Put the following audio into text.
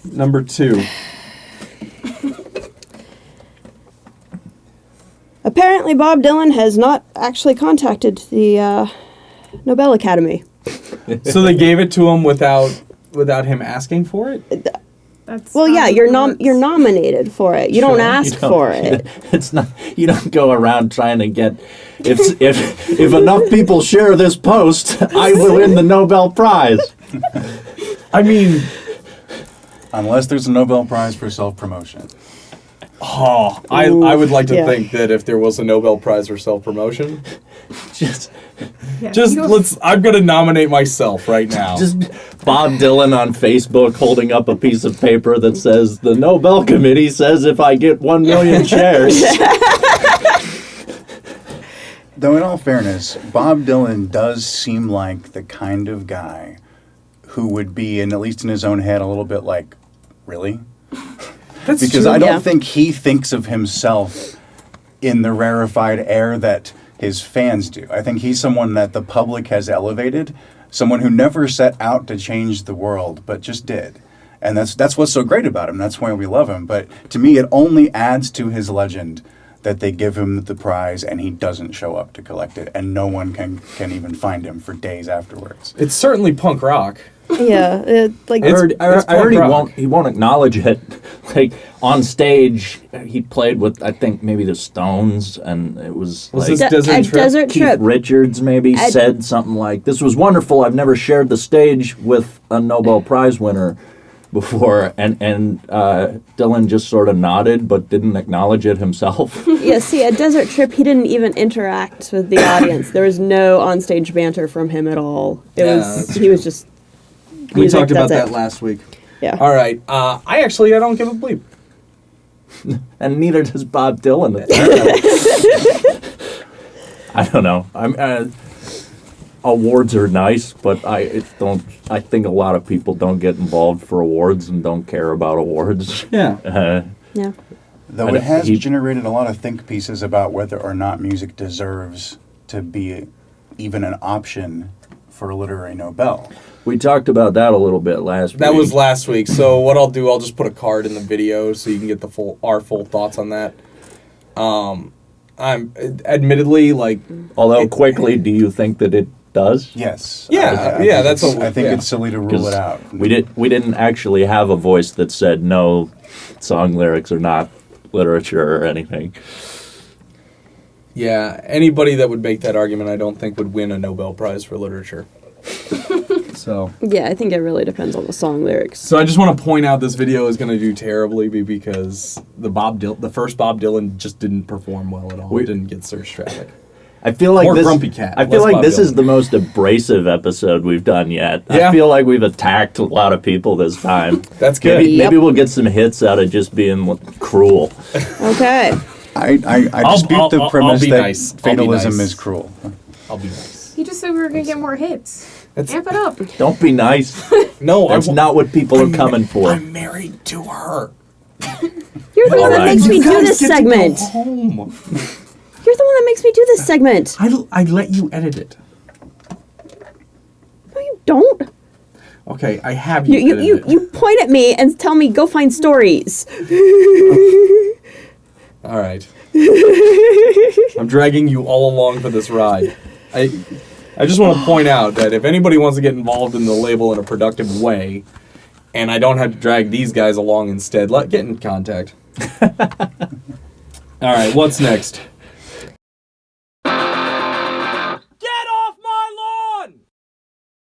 Number 2. Apparently, Bob Dylan has not actually contacted the Nobel Academy. So they gave it to him without him asking for it? That's Well, not yeah, how you're it works. you're nominated for it. You don't ask for it. It's not. You don't go around trying to get. If enough people share this post, I will win the Nobel Prize. I mean, Unless there's a Nobel Prize for self-promotion. I would like to Yeah. think that if there was a Nobel Prize for self-promotion, Yeah, just you go- I'm going to nominate myself right now. Just Bob Dylan on Facebook holding up a piece of paper that says, "The Nobel Committee says if I get 1 million shares." Though in all fairness, Bob Dylan does seem like the kind of guy who would be, and at least in his own head, a little bit like, really? That's Because true. I don't Yeah. think he thinks of himself in the rarefied air that his fans do. I think he's someone that the public has elevated, someone who never set out to change the world, but just did. And that's what's so great about him. That's why we love him. But to me, it only adds to his legend that they give him the prize and he doesn't show up to collect it, and no one can even find him for days afterwards. It's certainly punk rock. Yeah, I heard it's he punk won't acknowledge it. Like on stage, he played with I think maybe the Stones, and it was Was like this Desert Trip? Desert Keith Trip. Richards maybe At- said something like, "This was wonderful. I've never shared the stage with a Nobel Prize winner before," and Dylan just sort of nodded but didn't acknowledge it himself. Yeah, see, at Desert Trip, he didn't even interact with the audience. There was no onstage banter from him at all. He was just. We music, talked about that's that it. last week. Yeah. All right. I don't give a bleep. And neither does Bob Dylan. Apparently. I don't know. Awards are nice, but I think a lot of people don't get involved for awards and don't care about awards. Yeah. Yeah. Though I it don't- has he- generated a lot of think pieces about whether or not music deserves to be even an option for a literary Nobel. We talked about that a little bit last week. That was last week. So what I'll do, I'll just put a card in the video so you can get our full thoughts on that. I'm admittedly like, Although quickly, do you think that it does? Yes. Yeah, I yeah, think that's it's- what- I think yeah. it's silly to rule 'Cause it out. We didn't actually have a voice that said no, song lyrics are not literature or anything. yeah, anybody that would make that argument, I don't think would win a Nobel Prize for literature. So Yeah, I think it really depends on the song lyrics. I just want to point out this video is going to do terribly because the first Bob Dylan just didn't perform well at all. We- It didn't get search traffic. I feel like Or this. Grumpy Cat, I feel less like Bob this is Dylan. the most abrasive episode we've done yet. Yeah. I feel like we've attacked a lot of people this time. That's good. Maybe, Yep. maybe we'll get some hits out of just being cruel. Okay. I dispute the I'll premise be that nice. I'll be fatalism nice. is cruel. I'll be nice. He just said we were going to get more hits. That's- Amp it up. Don't be nice. No, That's not what people are coming for. I'm married to her. You're the one that Alright. makes me You do guys this get to go segment. home. You're the one that makes me do this segment. I let you edit it. No, you don't. Okay, I have you. You edited it. you point at me and tell me go find stories. All right. I'm dragging you all along for this ride. I just want to point out that if anybody wants to get involved in the label in a productive way, and I don't have to drag these guys along instead, get in contact. All right, what's next?